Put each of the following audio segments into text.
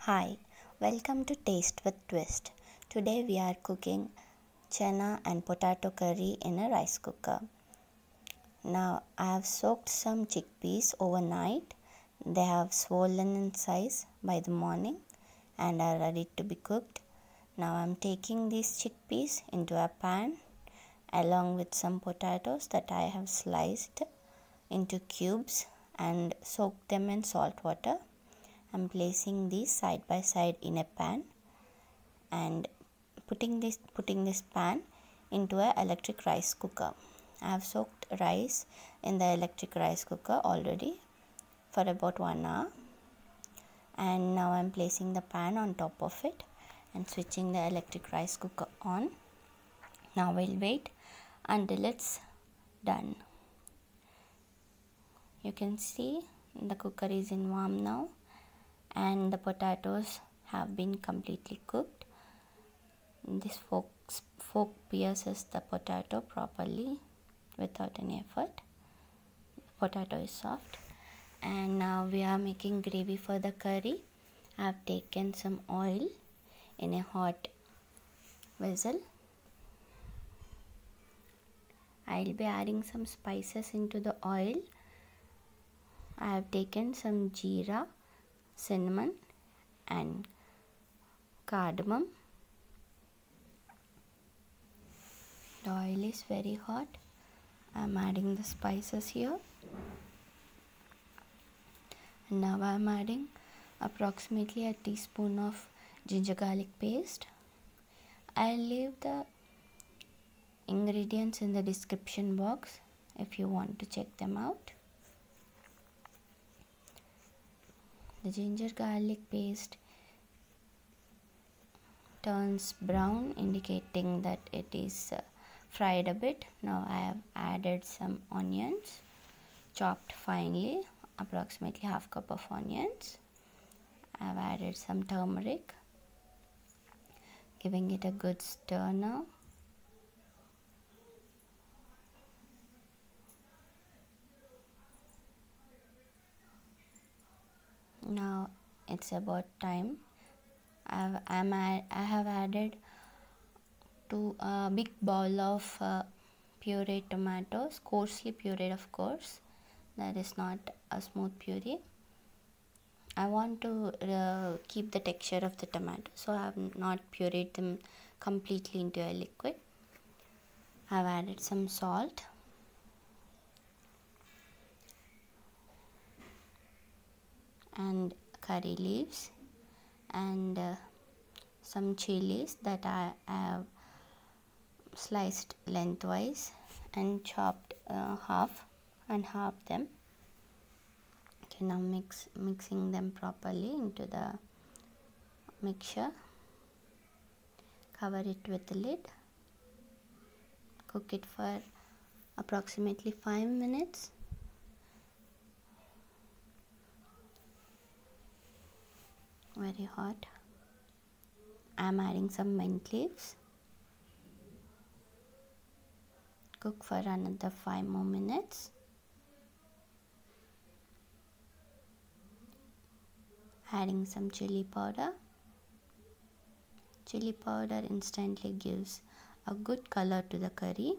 Hi, welcome to Taste with Twist. Today we are cooking chana and potato curry in a rice cooker. Now I have soaked some chickpeas overnight. They have swollen in size by the morning and are ready to be cooked. Now I am taking these chickpeas into a pan along with some potatoes that I have sliced into cubes and soaked them in salt water. I'm placing these side by side in a pan and putting this pan into an electric rice cooker. I have soaked rice in the electric rice cooker already for about 1 hour, and now I'm placing the pan on top of it and switching the electric rice cooker on. Now we'll wait until it's done. You can see the cooker is in warm now and the potatoes have been completely cooked. This fork pierces the potato properly without any effort. The potato is soft, and now we are making gravy for the curry. I have taken some oil in a hot vessel. I'll be adding some spices into the oil. I have taken some jeera, cinnamon and cardamom. The oil is very hot. I am adding the spices here. And now I am adding approximately a teaspoon of ginger garlic paste. I'll leave the ingredients in the description box if you want to check them out. The ginger garlic paste turns brown, indicating that it is fried a bit. Now I have added some onions chopped finely, approximately half cup of onions. I have added some turmeric, giving it a good stir now. Now it's about time. I have added to a big bowl of pureed tomatoes, coarsely pureed of course. That is not a smooth puree. I want to keep the texture of the tomato, so I have not pureed them completely into a liquid. I have added some salt and curry leaves and some chillies that I have sliced lengthwise and chopped half them. Okay, now mixing them properly into the mixture. Cover it with the lid. Cook it for approximately 5 minutes. Very hot. I am adding some mint leaves. Cook for another 5 more minutes. Adding some chili powder. Chili powder instantly gives a good color to the curry.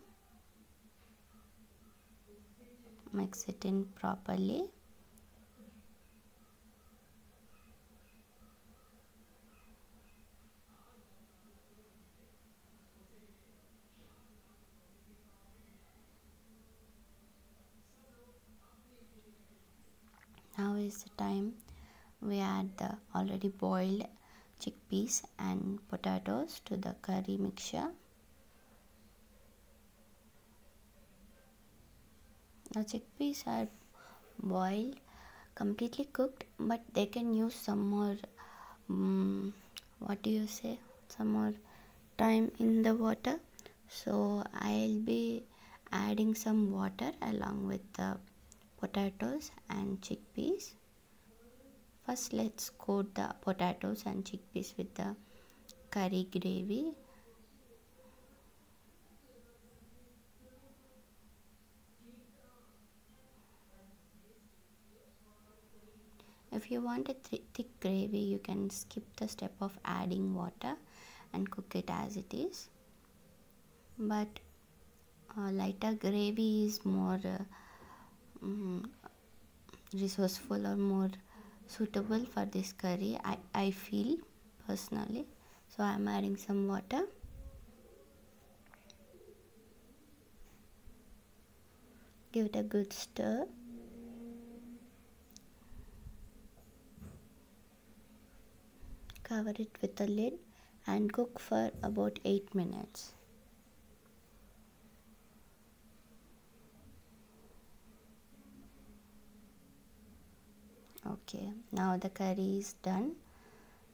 Mix it in properly. Now is the time we add the already boiled chickpeas and potatoes to the curry mixture. The chickpeas are boiled, completely cooked, but they can use some more some more time in the water. So I'll be adding some water along with the potatoes and chickpeas. First let's coat the potatoes and chickpeas with the curry gravy. If you want a thick gravy, you can skip the step of adding water and cook it as it is. But lighter gravy is more resourceful or more suitable for this curry, I feel personally. So I'm adding some water. Give it a good stir. Cover it with a lid and cook for about 8 minutes. Okay, now the curry is done.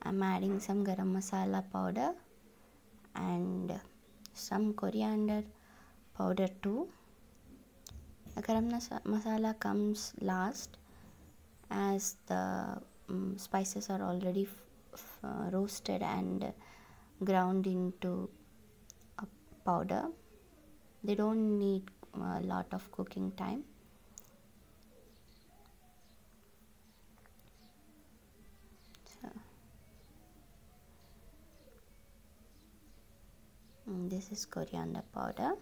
I'm adding some garam masala powder and some coriander powder too. The garam masala comes last as the spices are already roasted and ground into a powder. They don't need a lot of cooking time. This is coriander powder.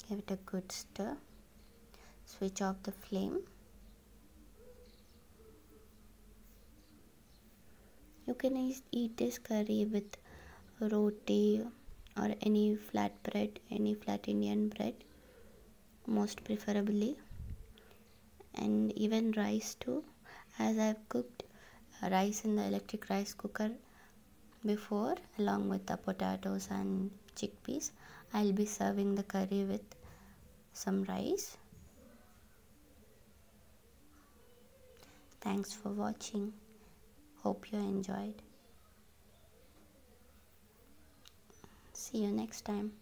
Give it a good stir. Switch off the flame. You can eat this curry with roti or any flat bread, any flat Indian bread, most preferably, and even rice too, as I've cooked rice in the electric rice cooker before along with the potatoes and chickpeas. I'll be serving the curry with some rice. Thanks for watching. Hope you enjoyed. See you next time.